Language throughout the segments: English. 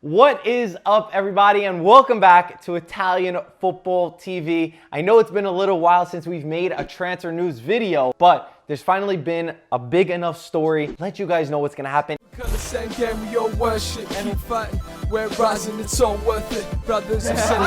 What is up, everybody, and welcome back to Italian Football TV. I know it's been a little while since we've made a transfer news video, but there's finally been a big enough story. Let you guys know what's gonna happen. The same game we all worship, keep fighting, we're rising, it's all worth it. Brothers and sisters,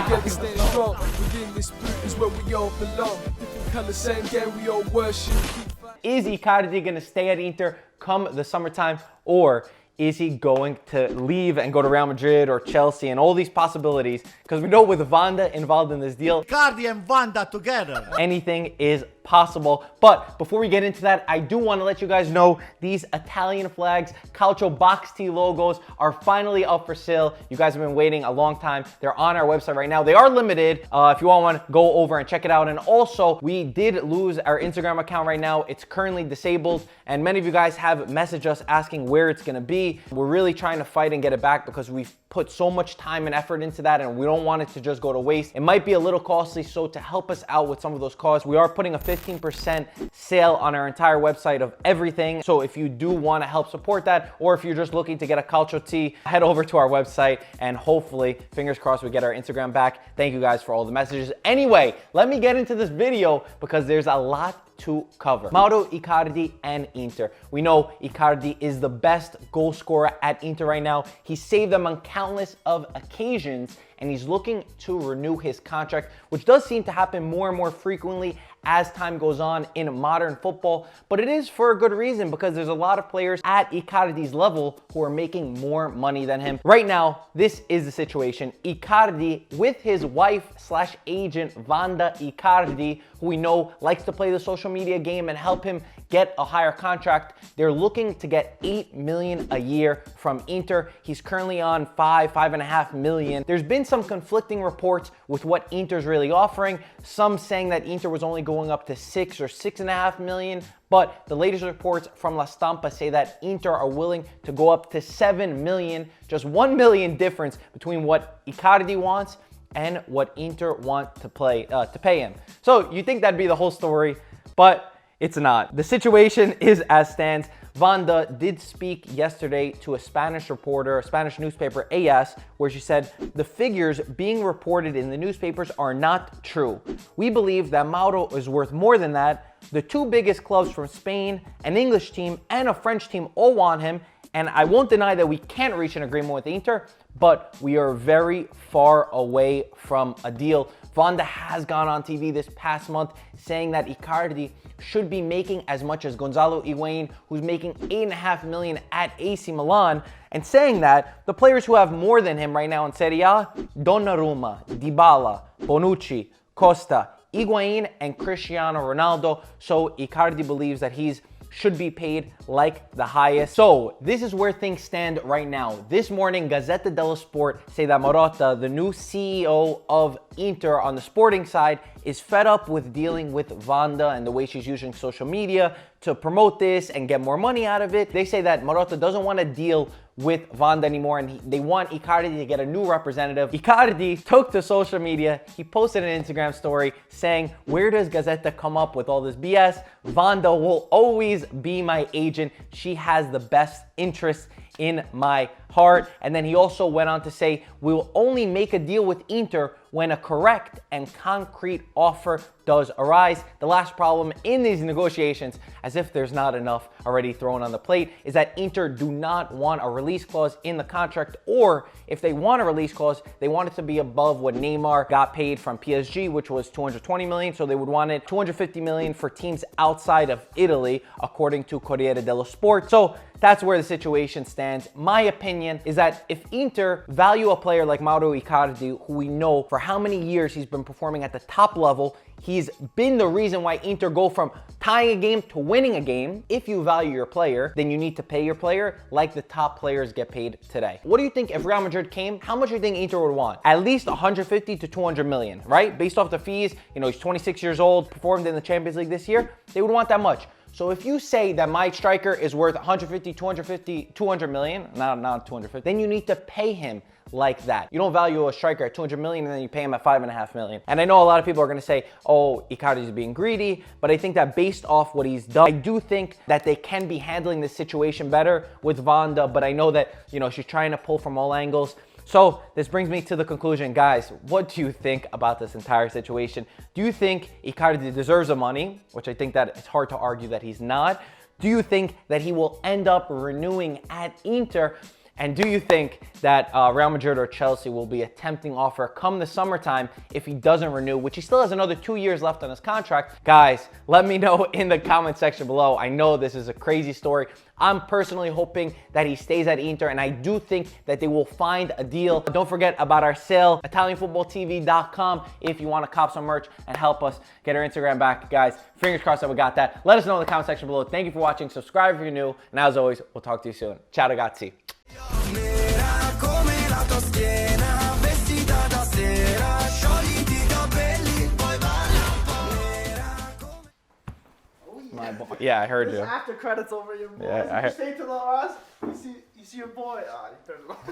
together staying strong. Within this boot is where we all belong. Different color, same game we all worship, keep fighting. Is Icardi gonna stay at Inter come the summertime, or is he going to leave and go to Real Madrid or Chelsea and all these possibilities? Because we know with Vanda involved in this deal, Icardi and Vanda together, anything is possible. But before we get into that, I do want to let you guys know these Italian flags, Calcio Box T logos are finally up for sale. You guys have been waiting a long time. They're on our website right now. They are limited. If you all want to go over and check it out. And also, we did lose our Instagram account right now. It's currently disabled, and many of you guys have messaged us asking where it's going to be. We're really trying to fight and get it back because we've put so much time and effort into that, and we don't want it to just go to waste. It might be a little costly, so to help us out with some of those costs, we are putting a 15% sale on our entire website of everything. So if you do want to help support that, or if you're just looking to get a Calcio tee, head over to our website, and hopefully, fingers crossed, we get our Instagram back. Thank you guys for all the messages. Anyway, let me get into this video because there's a lot to cover. Mauro Icardi and Inter. We know Icardi is the best goal scorer at Inter right now. He saved them on countless of occasions, and he's looking to renew his contract, which does seem to happen more and more frequently as time goes on in modern football, but it is for a good reason because there's a lot of players at Icardi's level who are making more money than him. Right now, this is the situation. Icardi, with his wife/agent Vanda Icardi, who we know likes to play the social media game and help him get a higher contract, they're looking to get $8 million a year from Inter. He's currently on $5.5 million. There's been some conflicting reports with what Inter's really offering. Some saying that Inter was only going up to $6 or $6.5 million, but the latest reports from La Stampa say that Inter are willing to go up to $7 million, just $1 million difference between what Icardi wants and what Inter want to pay him. So you think that'd be the whole story, but it's not. The situation is as stands. Vanda did speak yesterday to a Spanish reporter, a Spanish newspaper, AS, where she said, the figures being reported in the newspapers are not true. We believe that Mauro is worth more than that. The two biggest clubs from Spain, an English team and a French team, all want him. And I won't deny that we can't reach an agreement with Inter, but we are very far away from a deal. Vanda has gone on TV this past month saying that Icardi should be making as much as Gonzalo Higuain, who's making $8.5 million at AC Milan, and saying that the players who have more than him right now in Serie A, Donnarumma, Dybala, Bonucci, Costa, Higuain, and Cristiano Ronaldo. So Icardi believes that he's should be paid like the highest. So this is where things stand right now. This morning, Gazzetta dello Sport say that Marotta, the new CEO of Inter on the sporting side, is fed up with dealing with Vanda and the way she's using social media to promote this and get more money out of it. They say that Marotta doesn't want to deal with Vanda anymore, and they want Icardi to get a new representative. Icardi took to social media. He posted an Instagram story saying, where does Gazzetta come up with all this BS? Vanda will always be my agent. She has the best interests in my heart. And then he also went on to say, we will only make a deal with Inter when a correct and concrete offer does arise. The last problem in these negotiations, as if there's not enough already thrown on the plate, is that Inter do not want a release clause in the contract, or if they want a release clause, they want it to be above what Neymar got paid from PSG, which was $220 million. So they would want it $250 million for teams outside of Italy, according to Corriere dello Sport. So that's where the situation stands. My opinion is that if Inter value a player like Mauro Icardi, who we know for how many years he's been performing at the top level, he's been the reason why Inter go from tying a game to winning a game. If you value your player, then you need to pay your player like the top players get paid today. What do you think if Real Madrid came? How much do you think Inter would want? At least 150 to 200 million, right? Based off the fees, you know, he's 26 years old, performed in the Champions League this year. They would want that much. So if you say that my striker is worth 150, 250, 200 million, not 250, then you need to pay him like that. You don't value a striker at 200 million and then you pay him at 5.5 million. And I know a lot of people are gonna say, oh, Icardi is being greedy, but I think that based off what he's done, I do think that they can be handling this situation better with Wanda, but I know that, you know, she's trying to pull from all angles. So this brings me to the conclusion, guys. What do you think about this entire situation? Do you think Icardi deserves the money, which I think that it's hard to argue that he's not? Do you think that he will end up renewing at Inter? And do you think that Real Madrid or Chelsea will be a tempting offer come the summertime if he doesn't renew, which he still has another 2 years left on his contract? Guys, let me know in the comment section below. I know this is a crazy story. I'm personally hoping that he stays at Inter, and I do think that they will find a deal. Don't forget about our sale, ItalianFootballTV.com, if you want to cop some merch and help us get our Instagram back. Guys, fingers crossed that we got that. Let us know in the comment section below. Thank you for watching. Subscribe if you're new. And as always, we'll talk to you soon. Ciao ragazzi. Nera come la tua schiena, vestita da sera, sciogliti i capelli, poi balla un po' nera come... Yeah, I heard you. After credits over your boy. Yeah, I You stay to the last. You see your boy. Ah, he turned it off.